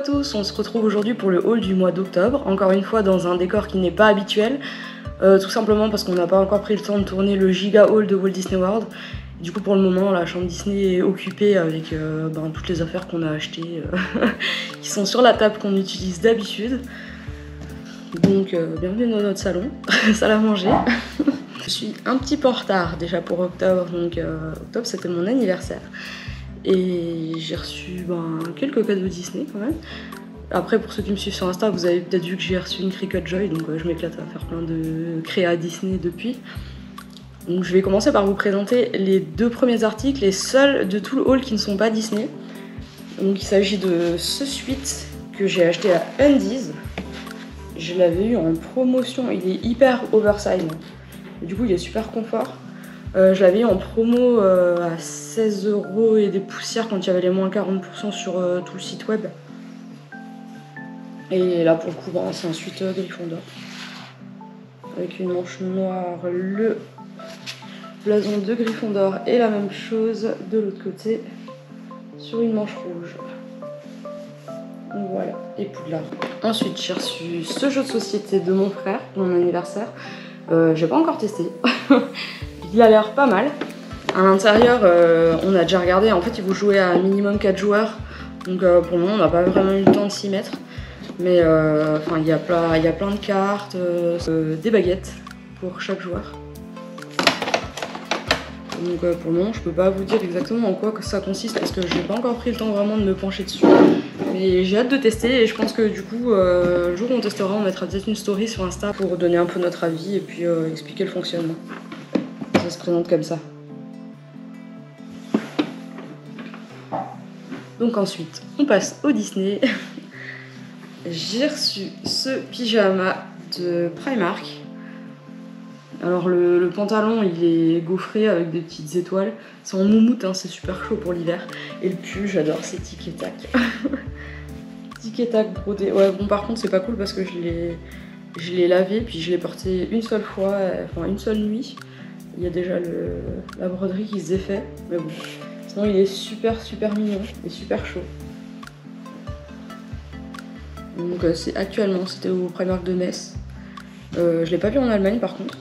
tous, on se retrouve aujourd'hui pour le haul du mois d'octobre, encore une fois dans un décor qui n'est pas habituel, tout simplement parce qu'on n'a pas encore pris le temps de tourner le giga haul de Walt Disney World. Du coup pour le moment la chambre Disney est occupée avec toutes les affaires qu'on a achetées qui sont sur la table qu'on utilise d'habitude. Donc bienvenue dans notre salon, salle à manger. Je suis un petit peu en retard déjà pour octobre, donc octobre c'était mon anniversaire. Et j'ai reçu quelques cadeaux Disney quand même. Après pour ceux qui me suivent sur Insta, vous avez peut-être vu que j'ai reçu une Cricut Joy, donc je m'éclate à faire plein de créas Disney depuis. Donc je vais commencer par vous présenter les deux premiers articles, les seuls de tout le haul qui ne sont pas Disney. Donc il s'agit de ce sweat que j'ai acheté à Undies. Je l'avais eu en promotion, il est hyper oversize. Et du coup il est super confort. Je l'avais eu en promo à 16 € et des poussières quand il y avait les moins 40% sur tout le site web. Et là pour le coup c'est un sweat Gryffondor. Avec une manche noire, le blason de Gryffondor et la même chose de l'autre côté sur une manche rouge. Donc voilà, et Poudlard. Ensuite j'ai reçu ce jeu de société de mon frère pour mon anniversaire. J'ai pas encore testé. Il a l'air pas mal. À l'intérieur, on a déjà regardé. En fait, il faut jouer à un minimum 4 joueurs. Donc pour le moment, on n'a pas vraiment eu le temps de s'y mettre. Mais il y a plein de cartes, des baguettes pour chaque joueur. Donc pour le moment, je peux pas vous dire exactement en quoi ça consiste parce que j'ai pas encore pris le temps vraiment de me pencher dessus. Mais j'ai hâte de tester et je pense que du coup, le jour où on testera, on mettra peut-être une story sur Insta pour donner un peu notre avis et puis expliquer le fonctionnement. Ça se présente comme ça. Donc ensuite, on passe au Disney. J'ai reçu ce pyjama de Primark. Alors le pantalon il est gaufré avec des petites étoiles. C'est en moumoute, hein, c'est super chaud pour l'hiver. Et le pull, j'adore, c'est tic et tac. Tic et tac brodé. Ouais bon par contre c'est pas cool parce que je l'ai lavé puis je l'ai porté une seule fois, une seule nuit. Il y a déjà la broderie qui se défait, mais bon. Sinon il est super mignon et super chaud. Donc c'était au Primark de Metz. Je l'ai pas vu en Allemagne par contre.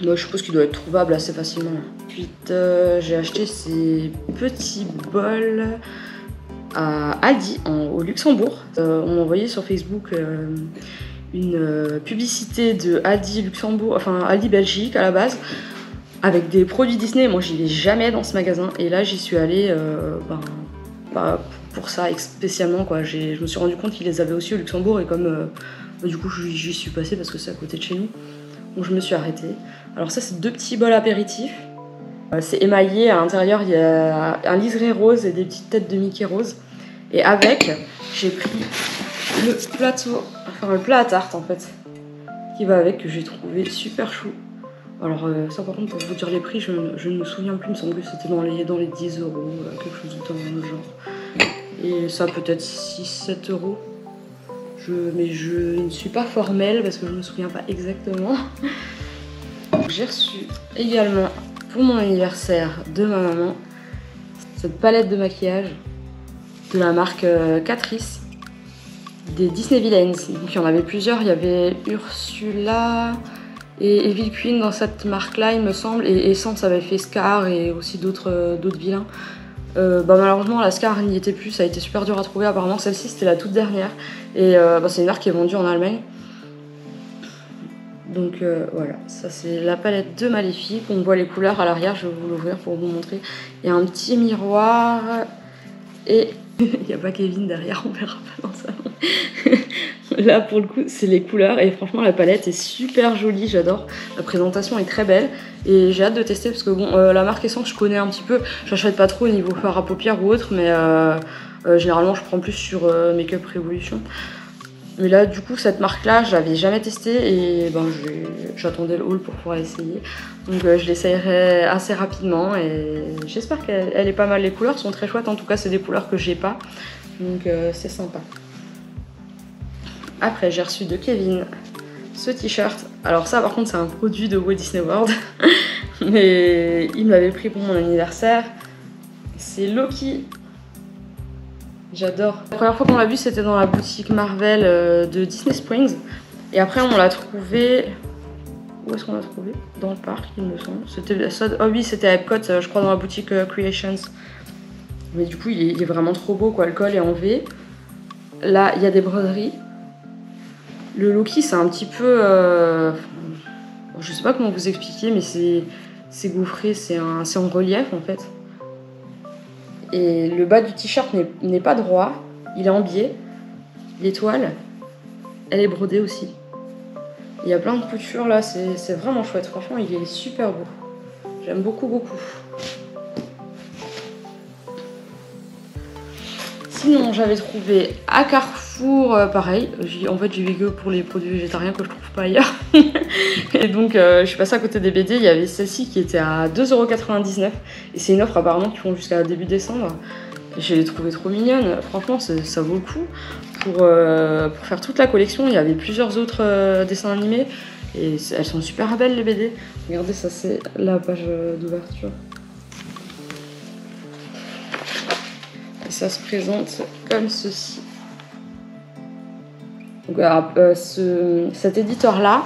Je suppose qu'il doit être trouvable assez facilement. Ensuite j'ai acheté ces petits bols à Aldi au Luxembourg. On m'a envoyé sur Facebook une publicité de Aldi Luxembourg, Aldi Belgique à la base, avec des produits Disney. Moi j'y vais jamais dans ce magasin et là j'y suis allée pour ça spécialement quoi. Je me suis rendu compte qu'ils les avaient aussi au Luxembourg et comme du coup j'y suis passée parce que c'est à côté de chez nous. Donc je me suis arrêtée. Alors ça c'est deux petits bols apéritifs. C'est émaillé, à l'intérieur il y a un liseré rose et des petites têtes de Mickey rose. Et avec, j'ai pris le plat à tarte en fait, qui va avec, que j'ai trouvé super chou. Alors ça par contre pour vous dire les prix, je ne me souviens plus, il me semble que c'était dans les 10 €, quelque chose dans le genre. Et ça peut-être 6-7 €. Mais je ne suis pas formelle parce que je ne me souviens pas exactement. J'ai reçu également pour mon anniversaire de ma maman cette palette de maquillage de la marque Catrice des Disney Villains. Donc il y en avait plusieurs, il y avait Ursula et Evil Queen dans cette marque là il me semble, et Essence avait fait Scar et aussi d'autres vilains. Malheureusement la Scar n'y était plus, ça a été super dur à trouver, apparemment celle-ci c'était la toute dernière et c'est une marque qui est vendue en Allemagne. Donc voilà, ça c'est la palette de Maléfique. On voit les couleurs à l'arrière, je vais vous l'ouvrir pour vous montrer. Il y a un petit miroir et il n'y a pas Kevin derrière, on verra pas dans le salon. Là pour le coup c'est les couleurs et franchement la palette est super jolie, j'adore. La présentation est très belle et j'ai hâte de tester parce que bon la marque Essence je connais un petit peu, j'achète pas trop au niveau fard à paupières ou autre, mais généralement je prends plus sur Make-up Revolution. Mais là du coup cette marque là je l'avais jamais testée et j'attendais le haul pour pouvoir essayer. Donc je l'essayerai assez rapidement et j'espère qu'elle est pas mal. Les couleurs sont très chouettes, en tout cas c'est des couleurs que j'ai pas. Donc c'est sympa. Après j'ai reçu de Kevin ce t-shirt. Alors ça par contre c'est un produit de Walt Disney World. Mais il me l'avait pris pour mon anniversaire. C'est Loki J'adore. La première fois qu'on l'a vu, c'était dans la boutique Marvel de Disney Springs. Et après, on l'a trouvé... Où est-ce qu'on l'a trouvé? Dans le parc, il me semble. C'était ça... Oh oui, c'était à Epcot, je crois, dans la boutique Creations. Mais du coup, il est vraiment trop beau, quoi. Le col est en V. Là, il y a des broderies. Le Loki, c'est un petit peu... Je sais pas comment vous expliquer, mais c'est gaufré, c'est en relief, en fait. Et le bas du t-shirt n'est pas droit, il est en biais. L'étoile, elle est brodée aussi. Il y a plein de coutures là, c'est vraiment chouette. Franchement, il est super beau. J'aime beaucoup, beaucoup. Sinon, j'avais trouvé à Carrefour, pareil. En fait, j'y vais que pour les produits végétariens que je trouve pas ailleurs. Et donc, je suis passée à côté des BD. Il y avait celle-ci qui était à 2,99 €. Et c'est une offre apparemment qu'ils font jusqu'à début décembre. Et je l'ai trouvée trop mignonne. Franchement, ça vaut le coup. Pour faire toute la collection, il y avait plusieurs autres dessins animés. Et elles sont super belles, les BD. Regardez, ça, c'est la page d'ouverture. Et ça se présente comme ceci. Donc, cet éditeur-là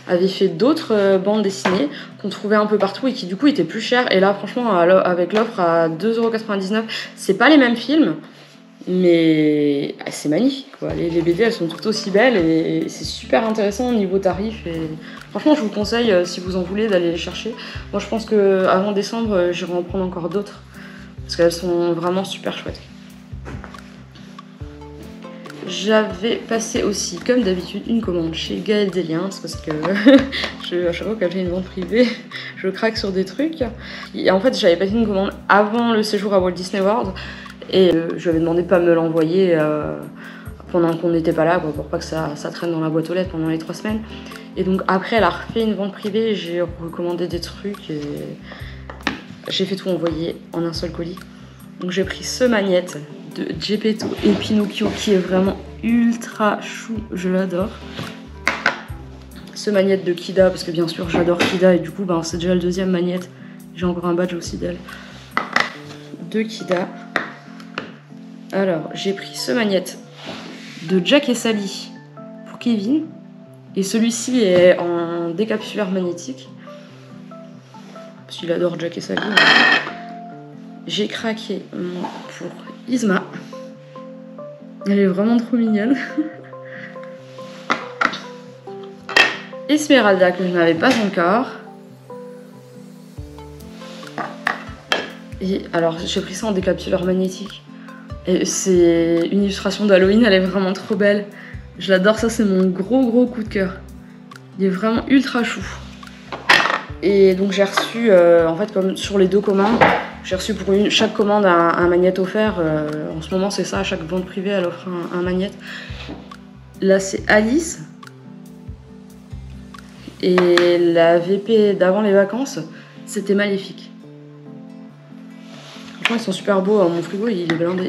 avait fait d'autres bandes dessinées qu'on trouvait un peu partout et qui du coup étaient plus chères. Et là, franchement, avec l'offre à 2,99 €, c'est pas les mêmes films, mais c'est magnifique, quoi. Les BD, elles sont toutes aussi belles et c'est super intéressant au niveau tarif. Et franchement, je vous conseille, si vous en voulez, d'aller les chercher. Moi, je pense qu'avant décembre, j'irai en prendre encore d'autres parce qu'elles sont vraiment super chouettes. J'avais passé aussi, comme d'habitude, une commande chez Gaël Desliens parce que à chaque fois que j'ai une vente privée, je craque sur des trucs. Et en fait, j'avais passé une commande avant le séjour à Walt Disney World et je lui avais demandé de pas me l'envoyer pendant qu'on n'était pas là, quoi, pour pas que ça traîne dans la boîte aux lettres pendant les 3 semaines. Et donc après, elle a refait une vente privée, j'ai recommandé des trucs et j'ai fait tout envoyer en un seul colis. Donc j'ai pris ce magnète de Geppetto et Pinocchio qui est vraiment ultra chou, je l'adore. Ce magnète de Kida, parce que bien sûr j'adore Kida et du coup ben, c'est déjà le deuxième magnète. J'ai encore un badge aussi d'elle. De Kida. Alors j'ai pris ce magnète de Jack et Sally pour Kevin. Et celui-ci est en décapsuleur magnétique. Parce qu'il adore Jack et Sally. J'ai craqué pour Yzma. Elle est vraiment trop mignonne. Esmeralda que je n'avais pas encore. Et alors j'ai pris ça en décapsuleur magnétique. Et c'est une illustration d'Halloween, elle est vraiment trop belle. Je l'adore, ça c'est mon gros coup de cœur. Il est vraiment ultra chou. Et donc j'ai reçu, en fait comme sur les 2 commandes, j'ai reçu pour chaque commande un magnète offert. En ce moment c'est ça, à chaque vente privée elle offre un magnète. Là c'est Alice. Et la VP d'avant les vacances, c'était Maléfique. Franchement ils sont super beaux, mon frigo il est blindé.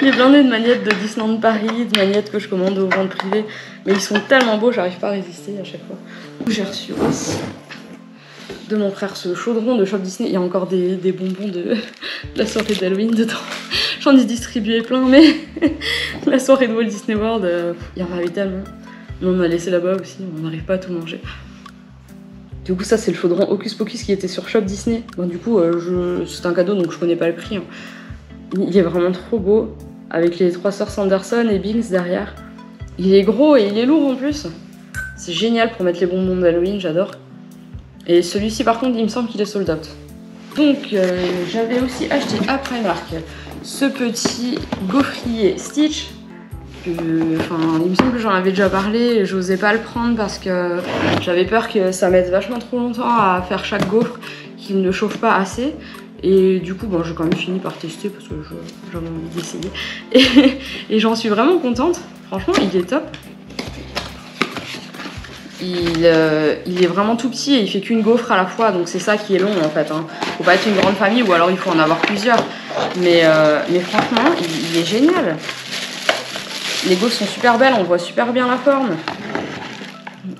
Il est blindé de magnettes de Disneyland Paris, de magnettes que je commande aux ventes privées. Mais ils sont tellement beaux, j'arrive pas à résister à chaque fois. J'ai reçu aussi de mon frère ce chaudron de Shop Disney. Il y a encore des bonbons de la soirée d'Halloween dedans. J'en ai distribué plein, mais la soirée de Walt Disney World, il y en avait tellement. Mais on a laissé là-bas aussi, on n'arrive pas à tout manger. Du coup, ça, c'est le chaudron Hocus Pocus qui était sur Shop Disney. Bon, du coup, c'est un cadeau, donc je connais pas le prix. Hein. Il est vraiment trop beau, avec les 3 sœurs Sanderson et Binks derrière. Il est gros et il est lourd en plus. C'est génial pour mettre les bonbons d'Halloween, j'adore. Et celui-ci, par contre, il me semble qu'il est sold out. Donc, j'avais aussi acheté à Primark ce petit gaufrier Stitch. Il me semble que j'en avais déjà parlé, j'osais pas le prendre parce que j'avais peur que ça mette vachement trop longtemps à faire chaque gaufre, qu'il ne chauffe pas assez. Et du coup, bon, j'ai quand même fini par tester parce que j'avais envie d'essayer. Et j'en suis vraiment contente. Franchement, il est top. Il est vraiment tout petit et il fait qu'une gaufre à la fois, donc c'est ça qui est long en fait. Hein. Faut pas être une grande famille ou alors il faut en avoir plusieurs. Mais franchement, il est génial. Les gaufres sont super belles, on voit super bien la forme.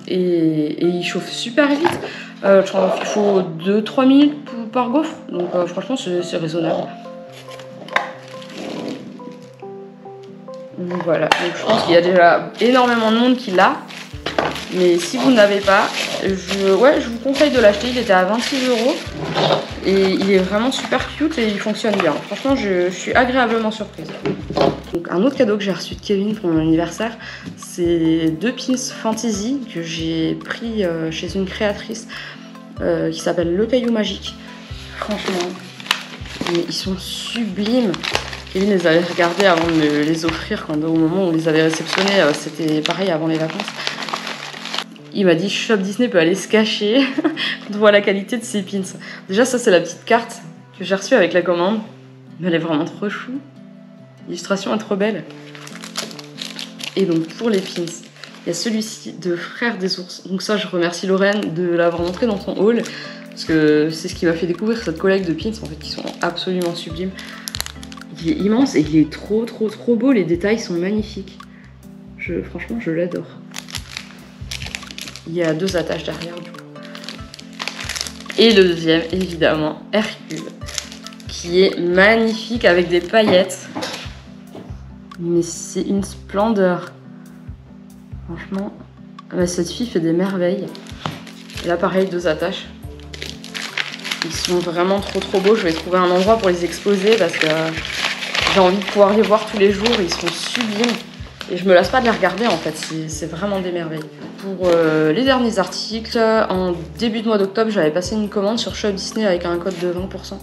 Et il chauffe super vite. Je crois qu'il faut 2-3 minutes par gaufre. Donc franchement, c'est raisonnable. Donc voilà, donc je pense qu'il y a déjà énormément de monde qui l'a. Mais si vous n'avez pas, je vous conseille de l'acheter. Il était à 26 € et il est vraiment super cute et il fonctionne bien. Franchement, je suis agréablement surprise. Donc un autre cadeau que j'ai reçu de Kevin pour mon anniversaire, c'est 2 pins Fantasy que j'ai pris chez une créatrice qui s'appelle Le Caillou Magique. Franchement, mais ils sont sublimes. Kevin les avait regardés avant de me les offrir au moment où on les avait réceptionnés. C'était pareil avant les vacances. Il m'a dit Shop Disney peut aller se cacher quand on voit la qualité de ses pins. Déjà ça c'est la petite carte que j'ai reçue avec la commande. Mais elle est vraiment trop chou. L'illustration est trop belle. Et donc pour les pins, il y a celui-ci de Frères des ours. Donc ça je remercie Lorraine de l'avoir montré dans son haul. Parce que c'est ce qui m'a fait découvrir cette collecte de pins en fait qui sont absolument sublimes. Il est immense et il est trop beau. Les détails sont magnifiques. Franchement je l'adore. Il y a 2 attaches derrière du coup. Et le deuxième, évidemment, Hercule, qui est magnifique avec des paillettes. Mais c'est une splendeur. Franchement, cette fille fait des merveilles. Et là, pareil, 2 attaches. Ils sont vraiment trop beaux. Je vais trouver un endroit pour les exposer parce que j'ai envie de pouvoir les voir tous les jours. Ils sont sublimes. Et je me lasse pas de les regarder en fait, c'est vraiment des merveilles. Pour les derniers articles, en début de mois d'octobre, j'avais passé une commande sur Shop Disney avec un code de 20%.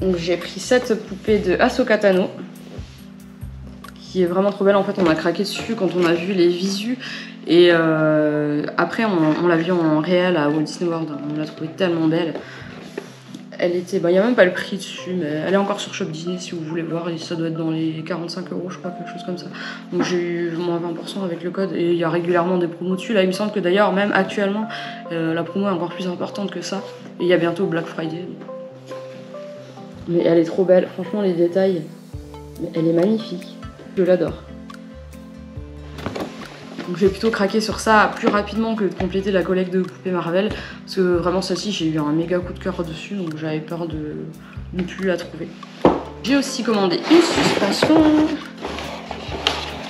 Donc j'ai pris cette poupée de Ahsoka Tano, qui est vraiment trop belle. En fait, on a craqué dessus quand on a vu les visus. Et après, on l'a vue en réel à Walt Disney World. On l'a trouvée tellement belle. Elle était, il n'y a même pas le prix dessus, mais elle est encore sur Shop Disney si vous voulez voir. Et ça doit être dans les 45 € je crois, quelque chose comme ça. Donc j'ai eu moins 20% avec le code et il y a régulièrement des promos dessus. Là il me semble que d'ailleurs même actuellement la promo est encore plus importante que ça. Et il y a bientôt Black Friday. Mais elle est trop belle, franchement les détails, elle est magnifique. Je l'adore. Donc j'ai plutôt craqué sur ça plus rapidement que de compléter la collecte de poupées Marvel. Parce que vraiment celle-ci j'ai eu un méga coup de cœur dessus, donc j'avais peur de ne plus la trouver. J'ai aussi commandé une suspension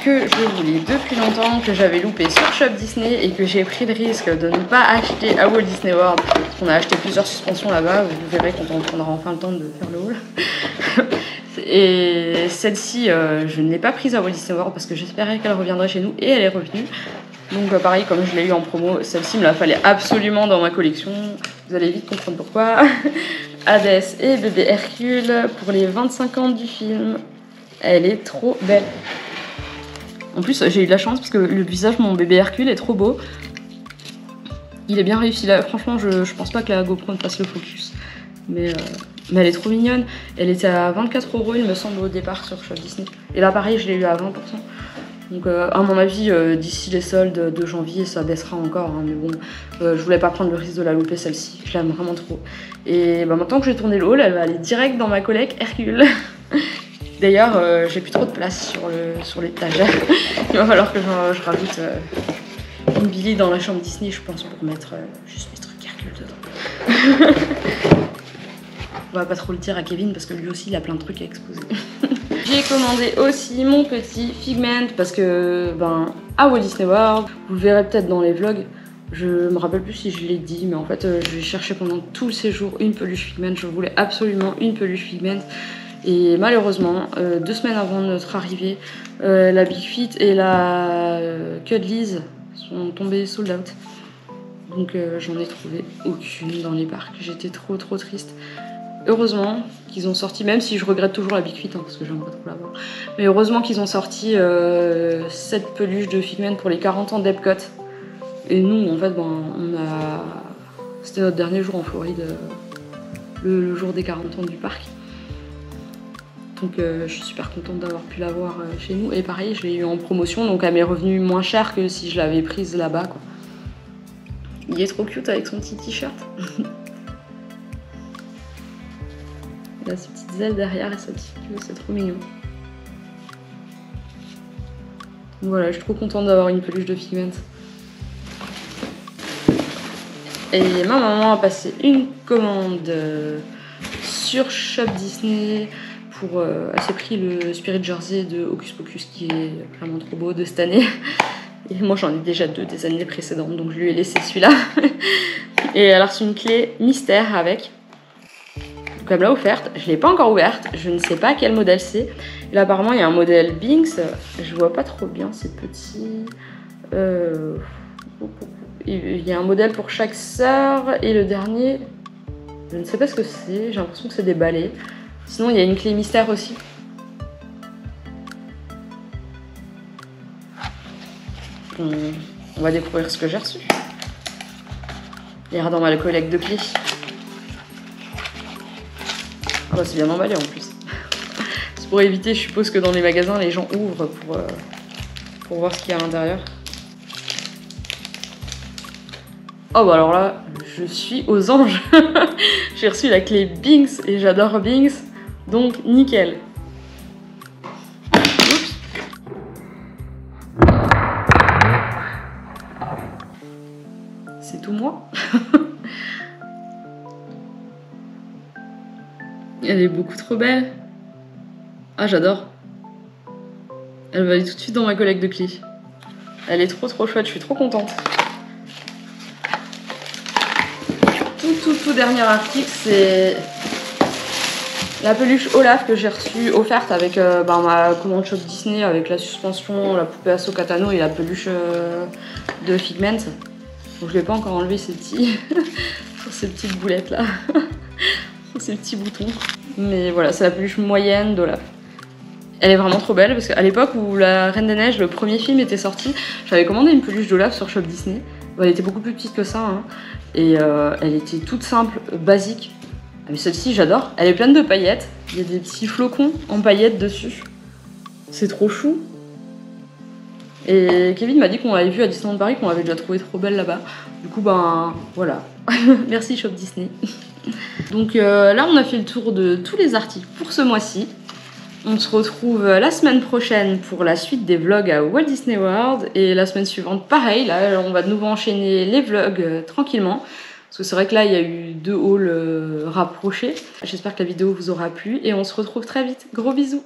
que je voulais depuis longtemps, que j'avais loupé sur Shop Disney et que j'ai pris le risque de ne pas acheter à Walt Disney World. On a acheté plusieurs suspensions là-bas, vous verrez quand on prendra enfin le temps de faire le haul. Et celle-ci, je ne l'ai pas prise à Walt Disney World parce que j'espérais qu'elle reviendrait chez nous et elle est revenue. Donc pareil, comme je l'ai eu en promo, celle-ci me la fallait absolument dans ma collection. Vous allez vite comprendre pourquoi. Hades et bébé Hercule pour les 25 ans du film. Elle est trop belle. En plus, j'ai eu de la chance parce que le visage de mon bébé Hercule est trop beau. Il est bien réussi là. Franchement, je pense pas que la GoPro ne fasse le focus. Mais elle est trop mignonne. Elle était à 24 € il me semble au départ sur Shop Disney. Et là pareil je l'ai eu à 20%. Donc à mon avis d'ici les soldes de janvier ça baissera encore. Hein, mais bon je voulais pas prendre le risque de la louper celle-ci. Je l'aime vraiment trop. Et maintenant que j'ai tourné le haul, elle va aller direct dans ma collecte Hercule. D'ailleurs j'ai plus trop de place sur l'étagère. Il va falloir que je rajoute une Billy dans la chambre Disney je pense pour mettre juste les trucs Hercule dedans. On va pas trop le dire à Kevin parce que lui aussi il a plein de trucs à exposer. J'ai commandé aussi mon petit Figment parce que à Walt Disney World, vous le verrez peut-être dans les vlogs, je me rappelle plus si je l'ai dit, mais en fait j'ai cherché pendant tout le séjour une peluche Figment, je voulais absolument une peluche Figment. Et malheureusement, 2 semaines avant notre arrivée, la Big Feet et la Cuddlies sont tombées sold out. Donc j'en ai trouvé aucune dans les parcs, j'étais trop triste. Heureusement qu'ils ont sorti, même si je regrette toujours la Big Feet, parce que j'aimerais trop l'avoir, mais heureusement qu'ils ont sorti cette peluche de Figment pour les 40 ans d'Epcot. Et nous, en fait, c'était notre dernier jour en Floride, le jour des 40 ans du parc. Donc je suis super contente d'avoir pu l'avoir chez nous. Et pareil, je l'ai eu en promotion, donc elle m'est revenue moins cher que si je l'avais prise là-bas, quoi. Il est trop cute avec son petit t-shirt. Il a ses petites ailes derrière et sa petite queue, c'est trop mignon. Voilà, je suis trop contente d'avoir une peluche de Figment. Et ma maman a passé une commande sur Shop Disney pour... elle s'est pris le Spirit Jersey de Hocus Pocus qui est vraiment trop beau de cette année. Et moi j'en ai déjà 2 des années précédentes, donc je lui ai laissé celui-là. Et elle a reçu une clé mystère avec. Donc elle me l'a offerte, je l'ai pas encore ouverte, je ne sais pas quel modèle c'est. Et là apparemment il y a un modèle Binks, je vois pas trop bien, c'est petit. Il y a un modèle pour chaque sœur et le dernier, je ne sais pas ce que c'est, j'ai l'impression que c'est des balais. Sinon il y a une clé mystère aussi. On va découvrir ce que j'ai reçu. Il y a dans ma collecte de clés. Ah bah c'est bien emballé en plus. C'est pour éviter, je suppose que dans les magasins, les gens ouvrent pour voir ce qu'il y a à l'intérieur. Oh bah alors là, je suis aux anges. J'ai reçu la clé Binks et j'adore Binks, donc nickel. Oups. C'est tout moi. Elle est beaucoup trop belle. Ah, j'adore. Elle va aller tout de suite dans ma collecte de clés. Elle est trop chouette, je suis trop contente. Tout dernier article, c'est la peluche Olaf que j'ai reçue offerte avec ma commande shop Disney avec la suspension, la poupée Ahsoka Tano et la peluche de Figment. Donc je l'ai pas encore enlevé ces petits sur ces petites boulettes là. Ces petits boutons. Mais voilà, c'est la peluche moyenne d'Olaf. Elle est vraiment trop belle parce qu'à l'époque où La Reine des Neiges, le premier film, était sorti, j'avais commandé une peluche d'Olaf sur Shop Disney. Elle était beaucoup plus petite que ça, hein. Et elle était toute simple, basique. Mais celle-ci, j'adore. Elle est pleine de paillettes. Il y a des petits flocons en paillettes dessus. C'est trop chou. Et Kevin m'a dit qu'on l'avait vu à Disneyland Paris, qu'on l'avait déjà trouvé trop belle là-bas. Du coup, ben voilà. Merci Shop Disney. Donc là, on a fait le tour de tous les articles pour ce mois-ci. On se retrouve la semaine prochaine pour la suite des vlogs à Walt Disney World. Et la semaine suivante, pareil, là, on va de nouveau enchaîner les vlogs tranquillement. Parce que c'est vrai que là, il y a eu 2 hauls rapprochés. J'espère que la vidéo vous aura plu et on se retrouve très vite. Gros bisous!